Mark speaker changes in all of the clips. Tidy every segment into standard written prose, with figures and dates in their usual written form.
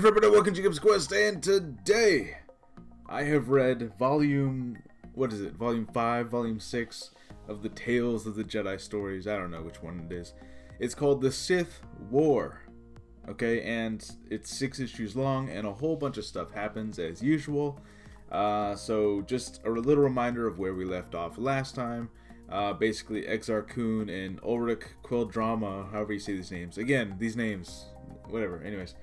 Speaker 1: Intrepid and welcome to Jacob's Quest, and today I have read volume 5, volume 6 of the Tales of the Jedi stories. I don't know which one it is. It's called The Sith War. Okay, and it's 6 issues long, and a whole bunch of stuff happens as usual. So just a little reminder of where we left off last time. Basically, Exar Kun and Ulrich Quildrama, however you say these names. Again, these names, whatever. Anyways,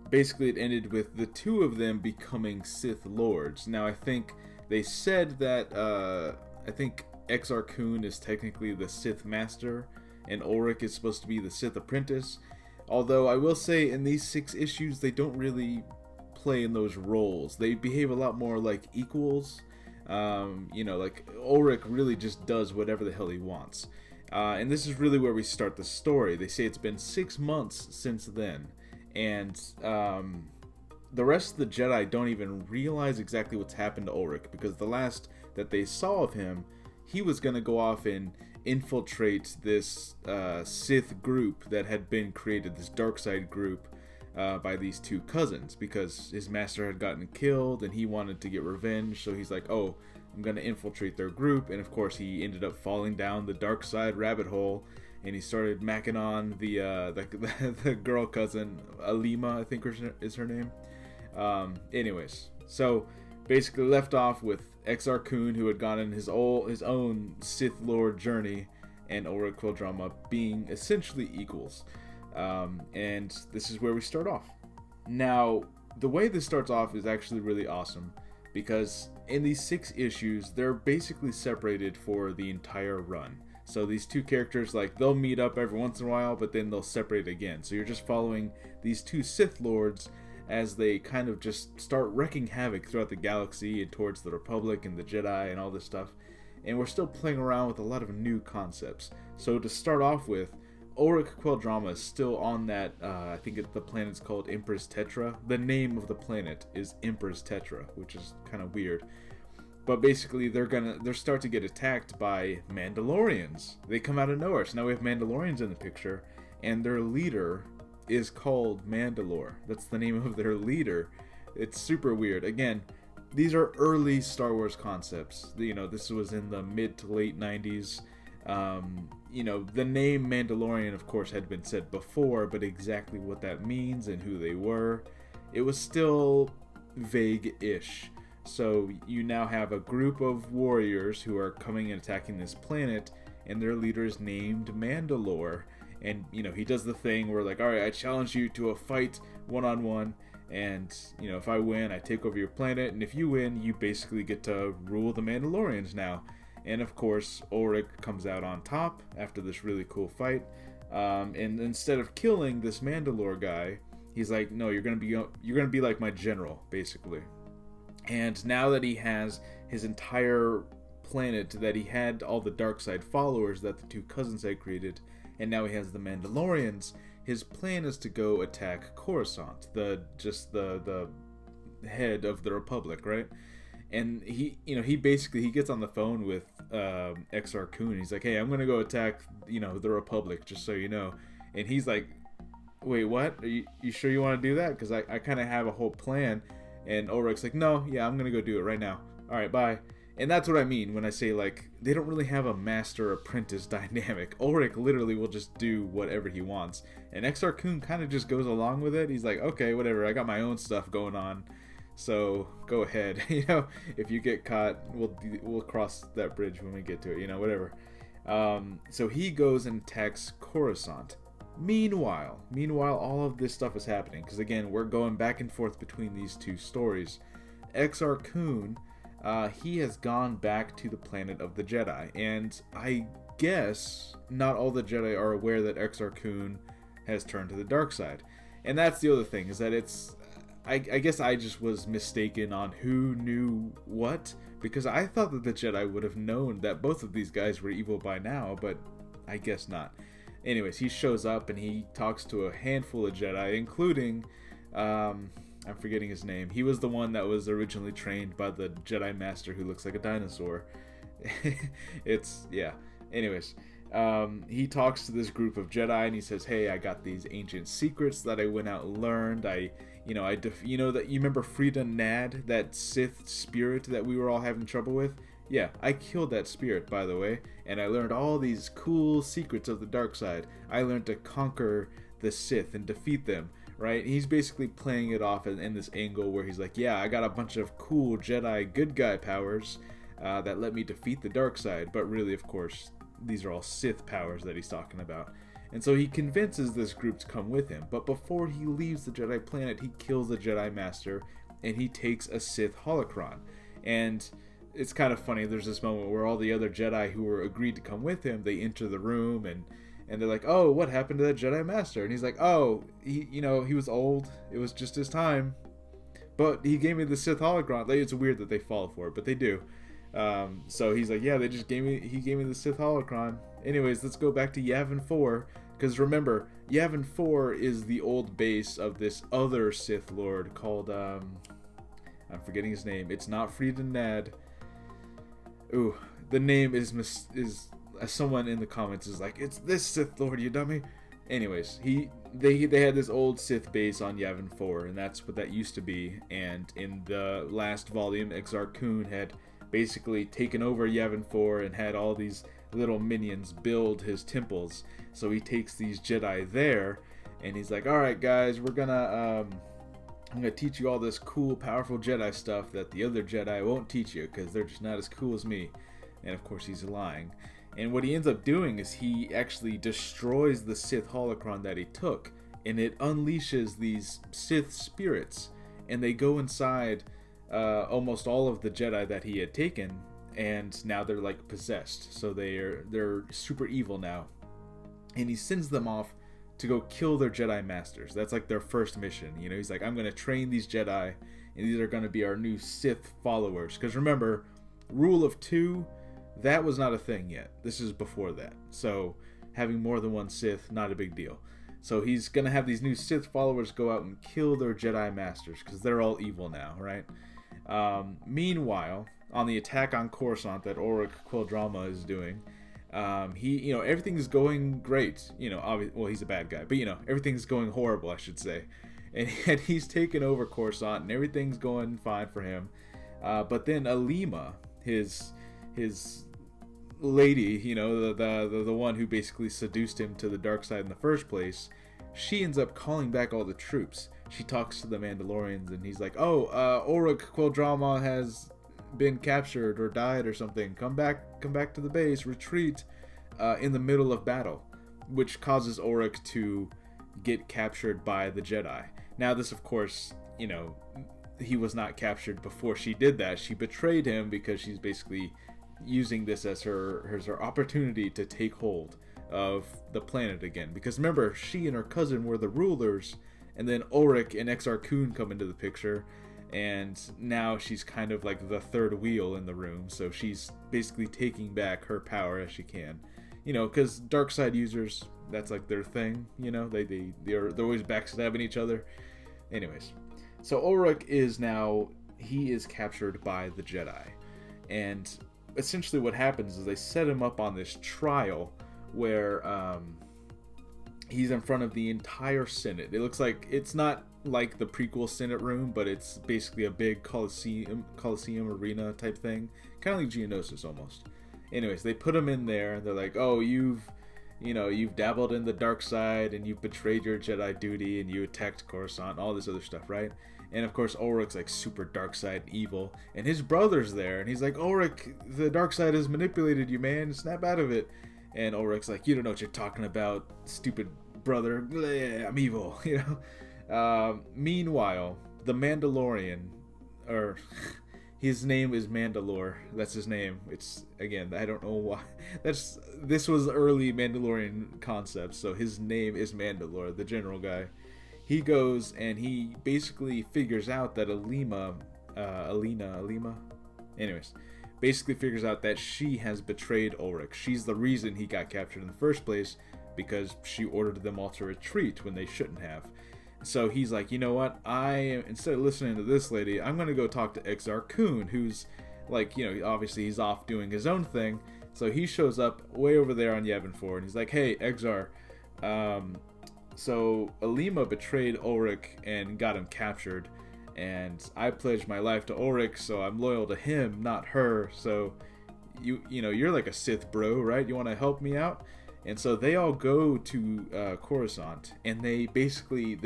Speaker 1: basically it ended with the two of them becoming Sith Lords. Now, I think they said that, I think Exar Kun is technically the Sith Master, and Ulrich is supposed to be the Sith Apprentice. Although, I will say, in these 6 issues, they don't really play in those roles. They behave a lot more like equals. Like Ulrich really just does whatever the hell he wants. And this is really where we start the story. They say it's been 6 months since then. And the rest of the Jedi don't even realize exactly what's happened to Ulrich, because the last that they saw of him, he was going to go off and infiltrate this Sith group that had been created, this dark side group, by these two cousins, because his master had gotten killed and he wanted to get revenge. So he's like, oh, I'm going to infiltrate their group. And of course he ended up falling down the dark side rabbit hole, and he started macking on the girl cousin, Alima, I think is her name. Anyways, so basically left off with Exar Kun, who had gone on his own Sith Lord journey, and Ulrich Quildrama being essentially equals. And this is where we start off. Now, the way this starts off is actually really awesome, because in these 6 issues, they're basically separated for the entire run. So these two characters, like, they'll meet up every once in a while, but then they'll separate again. So you're just following these two Sith Lords as they kind of just start wreaking havoc throughout the galaxy and towards the Republic and the Jedi and all this stuff. And we're still playing around with a lot of new concepts. So to start off with, Ulrich Quildrama is still on that, I think the planet's called Empress Tetra. The name of the planet is Empress Tetra, which is kind of weird. But basically, they're start to get attacked by Mandalorians. They come out of nowhere. So now we have Mandalorians in the picture, and their leader is called Mandalore. That's the name of their leader. It's super weird. Again, these are early Star Wars concepts. This was in the mid to late 90s. The name Mandalorian, of course, had been said before, but exactly what that means and who they were, it was still vague-ish. So you now have a group of warriors who are coming and attacking this planet, and their leader is named Mandalore. And, he does the thing where, like, alright, I challenge you to a fight one-on-one, and, if I win, I take over your planet, and if you win, you basically get to rule the Mandalorians now. And of course, Ulrich comes out on top after this really cool fight. And instead of killing this Mandalore guy, he's like, "No, you're gonna be like my general, basically." And now that he has his entire planet, that he had all the dark side followers that the two cousins had created, and now he has the Mandalorians, his plan is to go attack Coruscant, the head of the Republic, right? And he gets on the phone with Exar Kun. He's like, hey, I'm going to go attack, the Republic, just so you know. And he's like, wait, what? Are you sure you want to do that? Because I kind of have a whole plan. And Ulrich's like, no, yeah, I'm going to go do it right now. All right, bye. And that's what I mean when I say, like, they don't really have a master-apprentice dynamic. Ulrich literally will just do whatever he wants. And Exar Kun kind of just goes along with it. He's like, okay, whatever, I got my own stuff going on. So go ahead, if you get caught, we'll cross that bridge when we get to it, whatever. So he goes and attacks Coruscant. Meanwhile, all of this stuff is happening, because again, we're going back and forth between these two stories. Exar Kun, he has gone back to the planet of the Jedi, and I guess not all the Jedi are aware that Exar Kun has turned to the dark side. And that's the other thing, is that I guess I just was mistaken on who knew what, because I thought that the Jedi would have known that both of these guys were evil by now, but I guess not. Anyways, he shows up and he talks to a handful of Jedi, including, I'm forgetting his name. He was the one that was originally trained by the Jedi Master who looks like a dinosaur. Yeah. Anyways, He talks to this group of Jedi and he says, "Hey, I got these ancient secrets that I went out and learned. You remember Frida Nad, that Sith spirit that we were all having trouble with? Yeah, I killed that spirit, by the way, and I learned all these cool secrets of the dark side. I learned to conquer the Sith and defeat them." Right? He's basically playing it off in this angle where he's like, "Yeah, I got a bunch of cool Jedi good guy powers that let me defeat the dark side," but really, of course, these are all Sith powers that he's talking about. And so he convinces this group to come with him, but before he leaves the Jedi planet, he kills the Jedi Master, and he takes a Sith holocron. And it's kind of funny, there's this moment where all the other Jedi who were agreed to come with him, they enter the room, and they're like, "Oh, what happened to that Jedi Master?" And he's like, "Oh, he was old. It was just his time. But he gave me the Sith holocron." Like, it's weird that they fall for it, but they do. So he's like, "Yeah, he gave me the Sith holocron." Anyways, let's go back to Yavin 4, because remember, Yavin 4 is the old base of this other Sith Lord called, I'm forgetting his name. It's not Frida Nad. Ooh, the name is someone in the comments is like, "It's this Sith Lord, you dummy." Anyways, they had this old Sith base on Yavin 4, and that's what that used to be. And in the last volume, Exar Kun had basically taken over Yavin 4 and had all these little minions build his temples. So he takes these Jedi there, and he's like, "All right, guys, I'm gonna teach you all this cool, powerful Jedi stuff that the other Jedi won't teach you because they're just not as cool as me." And of course, he's lying. And what he ends up doing is he actually destroys the Sith holocron that he took, and it unleashes these Sith spirits, and they go inside almost all of the Jedi that he had taken, and now they're like possessed. So they're super evil now, and he sends them off to go kill their Jedi Masters. That's like their first mission. He's like, "I'm going to train these Jedi, and these are going to be our new Sith followers." Because remember, Rule of Two, that was not a thing yet. This is before that. So having more than one Sith, not a big deal. So he's going to have these new Sith followers go out and kill their Jedi Masters, because they're all evil now, right? Meanwhile, on the attack on Coruscant that Auric Quildrama is doing, everything's going great. Well, he's a bad guy, but everything's going horrible, I should say. And he's taken over Coruscant, and everything's going fine for him. But then Alima, his lady, the one who basically seduced him to the dark side in the first place, she ends up calling back all the troops. She talks to the Mandalorians, and he's like, "Oh, Auric Quildrama has been captured or died or something. Come back to the base, retreat in the middle of battle," which causes Auric to get captured by the Jedi. Now this, of course, he was not captured before she did that. She betrayed him because she's basically using this as her opportunity to take hold of the planet again. Because remember, she and her cousin were the rulers, and then Auric and Exar Kun come into the picture, and now she's kind of like the third wheel in the room. So she's basically taking back her power as she can. Because dark side users, that's like their thing. They're always backstabbing each other. Anyways, so Auric is captured by the Jedi, and essentially what happens is they set him up on this trial where he's in front of the entire Senate. It looks like it's not like the prequel Senate room, but it's basically a big Coliseum arena type thing, kind of like Geonosis almost. Anyways, they put him in there, and they're like, "Oh, you've dabbled in the dark side, and you've betrayed your Jedi duty, and you attacked Coruscant, all this other stuff, right?" And of course, Auric's like super dark side evil, and his brother's there, and he's like, "Auric, the dark side has manipulated you, man. Snap out of it." And Auric's like, "You don't know what you're talking about, stupid brother. Bleh, I'm evil," Meanwhile, the Mandalorian, or his name is Mandalore. That's his name. It's, again, I don't know why. This was early Mandalorian concept, so his name is Mandalore, the general guy. He goes and he basically figures out that Alima, anyways, basically figures out that she has betrayed Auric. She's the reason he got captured in the first place, because she ordered them all to retreat when they shouldn't have. So he's like, "You know what? Instead of listening to this lady, I'm going to go talk to Exar Kun," who's like, obviously he's off doing his own thing. So he shows up way over there on Yavin 4, and he's like, hey, Exar, so Alima betrayed Ulrich and got him captured, and I pledged my life to Ulrich, so I'm loyal to him, not her. So you know, you're like a Sith bro, right? You want to help me out? And so they all go to Coruscant, and they basically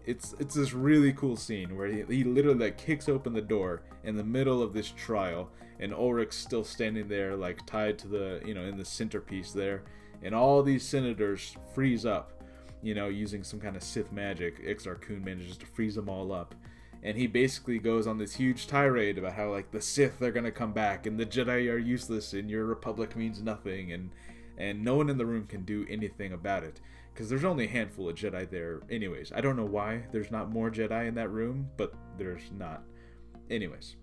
Speaker 1: it's this really cool scene where he literally like kicks open the door in the middle of this trial, and Ulrich's still standing there like tied to the, you know, in the centerpiece there, and all these senators freeze up, you know, using some kind of Sith magic. Exar Kun manages to freeze them all up, and he basically goes on this huge tirade about how like the Sith are gonna come back and the Jedi are useless and your Republic means nothing, and no one in the room can do anything about it because there's only a handful of Jedi there anyways. I don't know why there's not more Jedi in that room, but there's not. Anyways,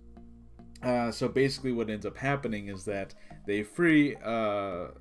Speaker 1: so basically what ends up happening is that they free Ulrich,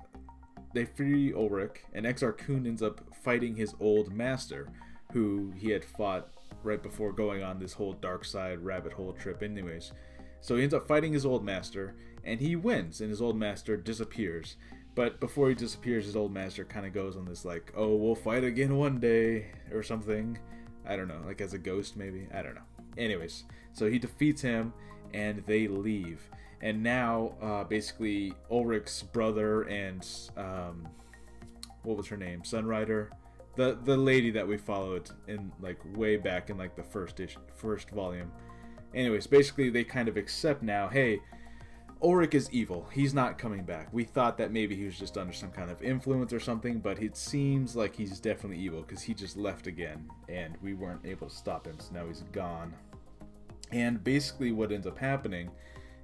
Speaker 1: and Exar Kun ends up fighting his old master, who he had fought right before going on this whole dark side rabbit hole trip anyways. So he ends up fighting his old master, and he wins, and his old master disappears. But before he disappears, his old master kind of goes on this like, oh, we'll fight again one day, or something. I don't know, like as a ghost maybe? I don't know. Anyways, so he defeats him, and they leave. And now, basically, Ulrich's brother and, what was her name? Sunrider? The lady that we followed in, like, way back in, like, the first volume. Anyways, basically, they kind of accept now, hey, Ulrich is evil. He's not coming back. We thought that maybe he was just under some kind of influence or something, but it seems like he's definitely evil because he just left again, and we weren't able to stop him, so now he's gone. And basically what ends up happening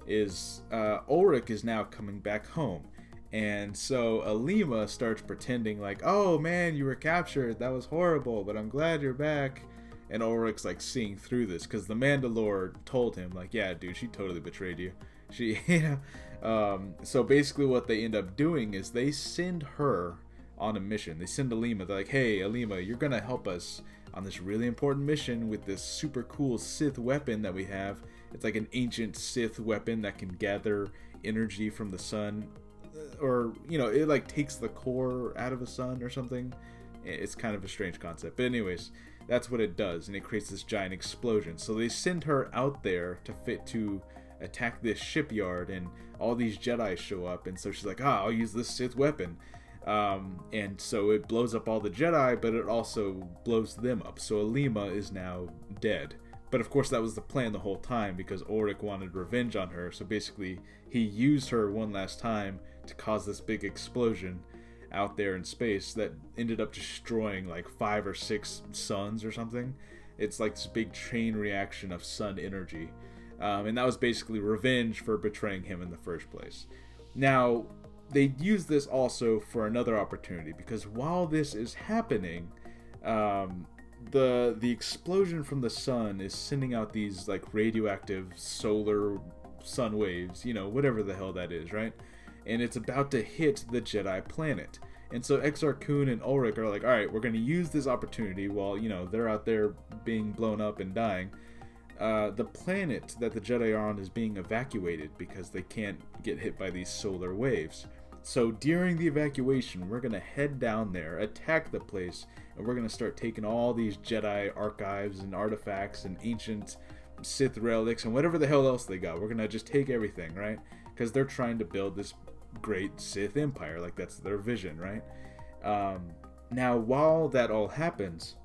Speaker 1: is Ulrich is now coming back home. And so Alima starts pretending like, oh man, you were captured. That was horrible, but I'm glad you're back. And Ulrich's like seeing through this because the Mandalore told him like, yeah, dude, she totally betrayed you. She, you know, so basically what they end up doing is they send her on a mission. They send Alima. They're like, hey, Alima, you're going to help us on this really important mission with this super cool Sith weapon that we have. It's like an ancient Sith weapon that can gather energy from the sun, or, you know, it like takes the core out of a sun or something. It's kind of a strange concept, but anyways, that's what it does, and it creates this giant explosion. So they send her out there to attack this shipyard, and all these Jedi show up, and so she's like, I'll use this Sith weapon. And so it blows up all the Jedi, but it also blows them up. So Alima is now dead. But of course that was the plan the whole time because Ulrich wanted revenge on her. So basically he used her one last time to cause this big explosion out there in space that ended up destroying like 5 or 6 suns or something. It's like this big chain reaction of sun energy. And that was basically revenge for betraying him in the first place. Now, they use this also for another opportunity because while this is happening, the explosion from the sun is sending out these like radioactive solar sun waves, you know, whatever the hell that is, right? And it's about to hit the Jedi planet. And so Exar Kun and Ulrich are like, all right, we're going to use this opportunity while, you know, they're out there being blown up and dying. The planet that the Jedi are on is being evacuated because they can't get hit by these solar waves. So during the evacuation, we're going to head down there, attack the place, and we're going to start taking all these Jedi archives and artifacts and ancient Sith relics and whatever the hell else they got. We're going to just take everything, right? Because they're trying to build this great Sith empire. Like, that's their vision, right? Now, while that all happens,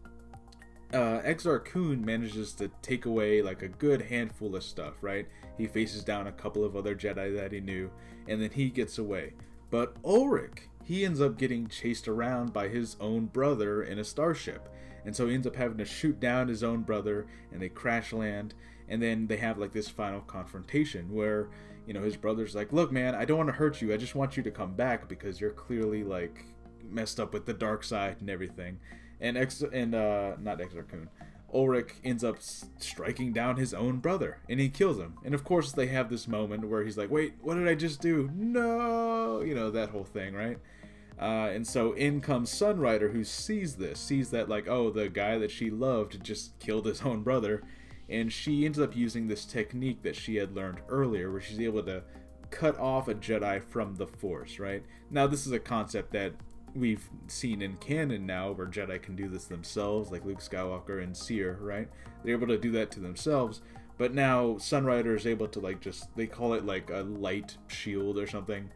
Speaker 1: Exar Kun manages to take away like a good handful of stuff, right? He faces down a couple of other Jedi that he knew, and then he gets away. But Ulrich, he ends up getting chased around by his own brother in a starship. And so he ends up having to shoot down his own brother, and they crash land, and then they have like this final confrontation where, you know, his brother's like, look man, I don't want to hurt you, I just want you to come back because you're clearly like messed up with the dark side and everything. And not Exar Kun, Ulrich ends up striking down his own brother, and he kills him. And of course they have this moment where he's like, wait, what did I just do? No! You know, that whole thing, right? And so in comes Sunrider, who sees that like, oh, the guy that she loved just killed his own brother. And she ends up using this technique that she had learned earlier, where she's able to cut off a Jedi from the Force, right? Now, this is a concept that we've seen in canon now, where Jedi can do this themselves, like Luke Skywalker and Seer, right? They're able to do that to themselves, but now Sunrider is able to, like, just, they call it like a light shield or something.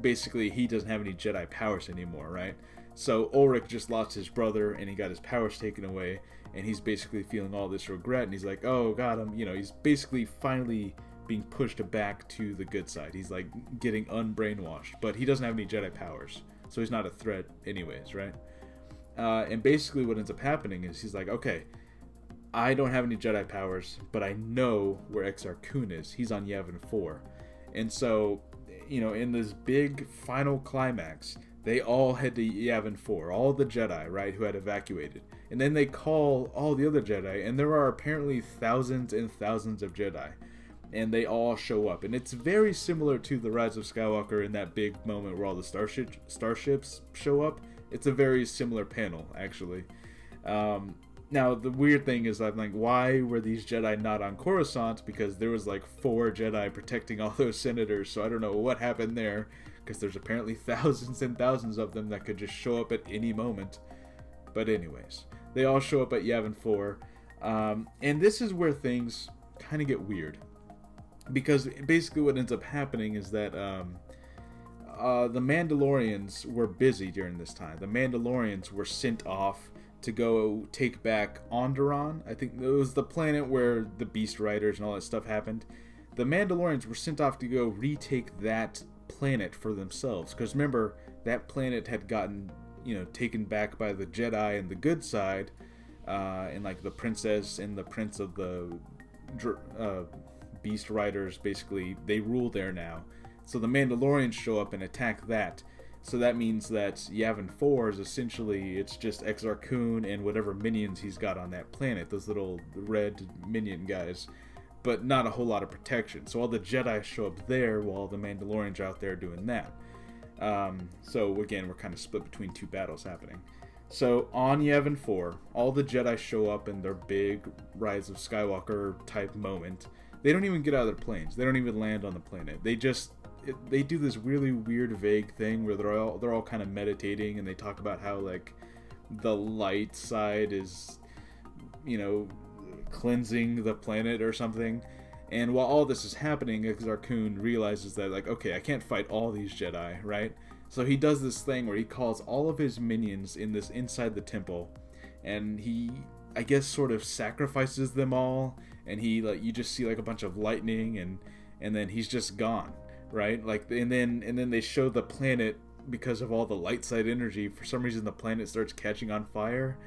Speaker 1: Basically, he doesn't have any Jedi powers anymore, right? So Ulrich just lost his brother, and he got his powers taken away, and he's basically feeling all this regret, and he's like, oh god, he's basically finally being pushed back to the good side. He's like getting unbrainwashed, but he doesn't have any Jedi powers, so he's not a threat anyways, right? And basically what ends up happening is he's like, okay, I don't have any Jedi powers, but I know where Exar Kun is. He's on Yavin 4. And so, in this big final climax, they all head to Yavin 4, all the Jedi, right, who had evacuated. And then they call all the other Jedi, and there are apparently thousands and thousands of Jedi. And they all show up. And it's very similar to The Rise of Skywalker in that big moment where all the starships show up. It's a very similar panel, actually. Now, the weird thing is, I'm like, why were these Jedi not on Coruscant? Because there was like 4 Jedi protecting all those senators, so I don't know what happened there, because there's apparently thousands and thousands of them that could just show up at any moment. But anyways, they all show up at Yavin 4, and this is where things kind of get weird. Because basically what ends up happening is that the Mandalorians were busy during this time. The Mandalorians were sent off to go take back Onderon. I think it was the planet where the Beast Riders and all that stuff happened. The Mandalorians were sent off to go retake that planet for themselves. Because remember, that planet had gotten, taken back by the Jedi and the good side. And like the princess and the prince of the Beast Riders, basically, they rule there now. So the Mandalorians show up and attack that. So that means that Yavin 4 is essentially, it's just Exar Kun and whatever minions he's got on that planet, those little red minion guys, but not a whole lot of protection. So all the Jedi show up there while the Mandalorians are out there doing that. So again, we're kind of split between 2 battles happening. So on Yavin 4, all the Jedi show up in their big Rise of Skywalker type moment. They don't even get out of their planes. They don't even land on the planet. They do this really weird, vague thing where they're all kind of meditating, and they talk about how like the light side is, cleansing the planet or something. And while all this is happening, Exar Kun realizes that, like, okay, I can't fight all these Jedi, right? So he does this thing where he calls all of his minions inside the temple, and he, I guess, sort of sacrifices them all, and he, like, you just see like a bunch of lightning, and then he's just gone. Right, like, and then they show the planet, because of all the light side energy. For some reason, the planet starts catching on fire,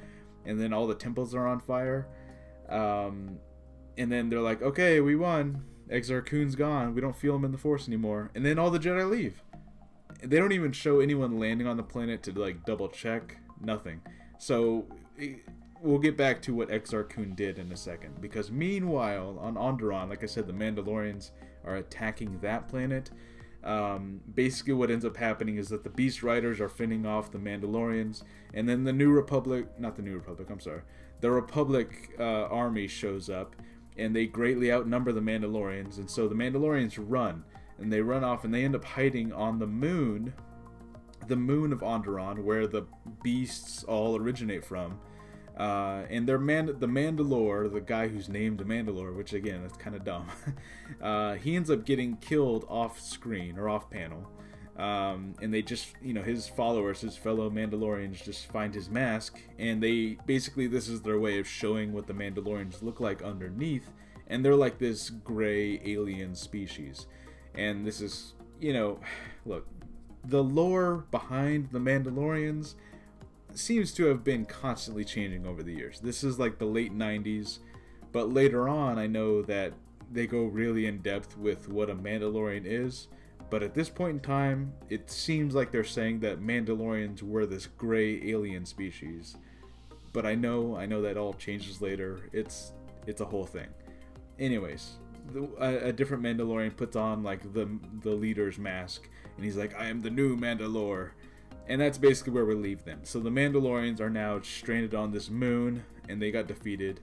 Speaker 1: and then all the temples are on fire. And then they're like, "Okay, we won. Exar Kun's gone. We don't feel him in the Force anymore." And then all the Jedi leave. They don't even show anyone landing on the planet to like double check. Nothing. So we'll get back to what Exar Kun did in a second. Because meanwhile, on Onderon, like I said, the Mandalorians are attacking that planet. Basically what ends up happening is that the Beast Riders are fending off the Mandalorians, and then the Republic army shows up, and they greatly outnumber the Mandalorians, and so the Mandalorians run, and they run off, and they end up hiding on the moon of Onderon, where the beasts all originate from. And the Mandalore, the guy who's named Mandalore, which again, that's kind of dumb, he ends up getting killed off screen or off panel. And they just, his followers, his fellow Mandalorians, just find his mask, and this is their way of showing what the Mandalorians look like underneath, and they're like this gray alien species. And this is, look, the lore behind the Mandalorians seems to have been constantly changing over the years. This is like the late 90s, but later on I know that they go really in depth with what a Mandalorian is, but at this point in time it seems like they're saying that Mandalorians were this gray alien species. But I know that all changes later. It's a whole thing. Anyways, a different Mandalorian puts on like the leader's mask, and he's like, "I am the new Mandalore." And that's basically where we leave them. So the Mandalorians are now stranded on this moon, and they got defeated.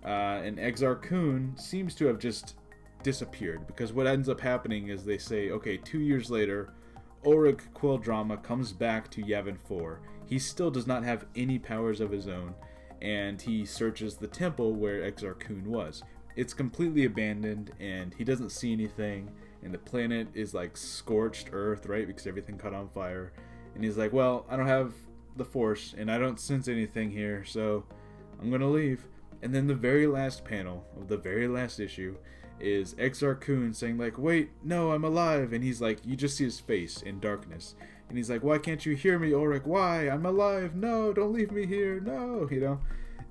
Speaker 1: And Exar Kun seems to have just disappeared, because what ends up happening is they say, okay, 2 years later, Ulrich Quilldrama comes back to Yavin 4. He still does not have any powers of his own, and he searches the temple where Exar Kun was. It's completely abandoned, and he doesn't see anything, and the planet is like scorched earth, right, because everything caught on fire. And he's like, well, I don't have the Force, and I don't sense anything here, so I'm gonna leave. And then the very last panel of the very last issue is Exar Kun saying like, wait, no, I'm alive. And he's like, you just see his face in darkness. And he's like, why can't you hear me, Ulrich? Why? I'm alive. No, don't leave me here. No, you know.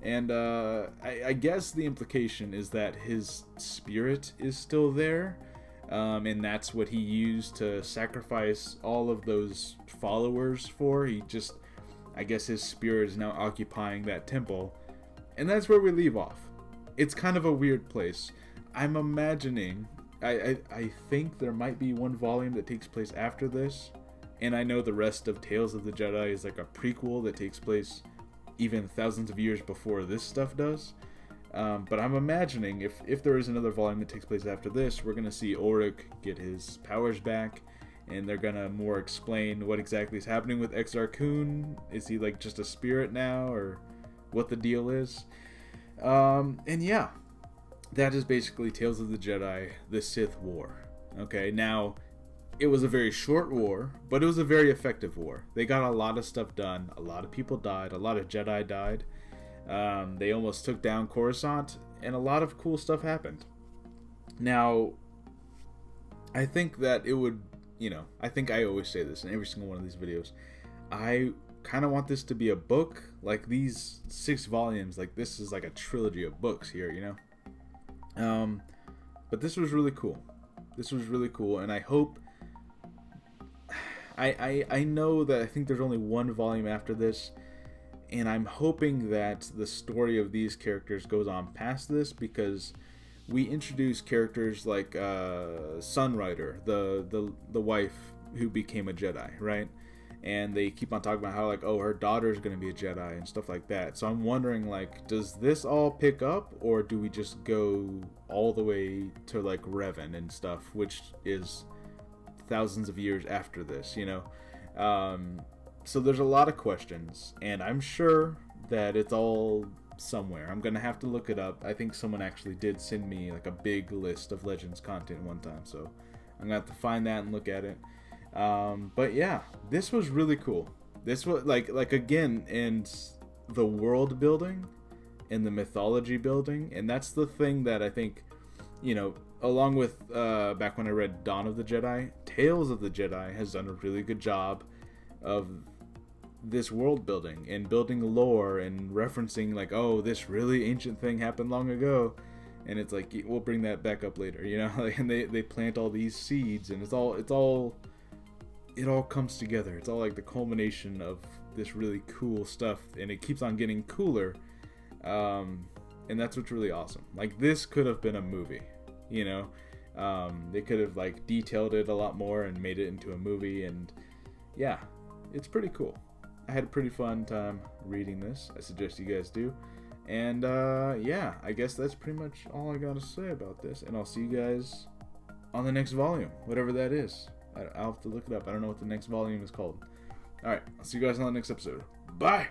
Speaker 1: And I guess the implication is that his spirit is still there. And that's what he used to sacrifice all of those followers for. He just, I guess his spirit is now occupying that temple. And that's where we leave off. It's kind of a weird place. I'm imagining, I think there might be one volume that takes place after this. And I know the rest of Tales of the Jedi is like a prequel that takes place even thousands of years before this stuff does. But I'm imagining if there is another volume that takes place after this, we're going to see Ulrich get his powers back. And they're going to more explain what exactly is happening with Exar Kun. Is he like just a spirit now, or what the deal is? And yeah, that is basically Tales of the Jedi, the Sith War. Okay, now, it was a very short war, but it was a very effective war. They got a lot of stuff done. A lot of people died. A lot of Jedi died. They almost took down Coruscant, and a lot of cool stuff happened. Now, I think that it would, I think I always say this in every single one of these videos. I kind of want this to be a book. Like these 6 volumes, like this is like a trilogy of books here, But this was really cool. This was really cool, and I hope... I know that I think there's only one volume after this, and I'm hoping that the story of these characters goes on past this, because we introduce characters like Sunrider, the wife who became a Jedi, right? And they keep on talking about how, like, oh, her daughter's going to be a Jedi and stuff like that. So I'm wondering, like, does this all pick up, or do we just go all the way to, like, Revan and stuff, which is thousands of years after this, So there's a lot of questions, and I'm sure that it's all somewhere. I'm going to have to look it up. I think someone actually did send me, like, a big list of Legends content one time, so I'm going to have to find that and look at it. But yeah, this was really cool. This was like again, and the world building and the mythology building, and that's the thing that I think, along with back when I read Dawn of the Jedi, Tales of the Jedi has done a really good job of this world building and building lore and referencing, like, oh, this really ancient thing happened long ago, and it's like, we'll bring that back up later, and they plant all these seeds, and it all comes together. It's all like the culmination of this really cool stuff, and it keeps on getting cooler, and that's what's really awesome. Like, this could have been a movie, they could have, like, detailed it a lot more and made it into a movie, and yeah, it's pretty cool. I had a pretty fun time reading this. I suggest you guys do. And yeah, I guess that's pretty much all I gotta say about this, and I'll see you guys on the next volume, whatever that is. I'll have to look it up. I don't know what the next volume is called. Alright, I'll see you guys on the next episode. Bye!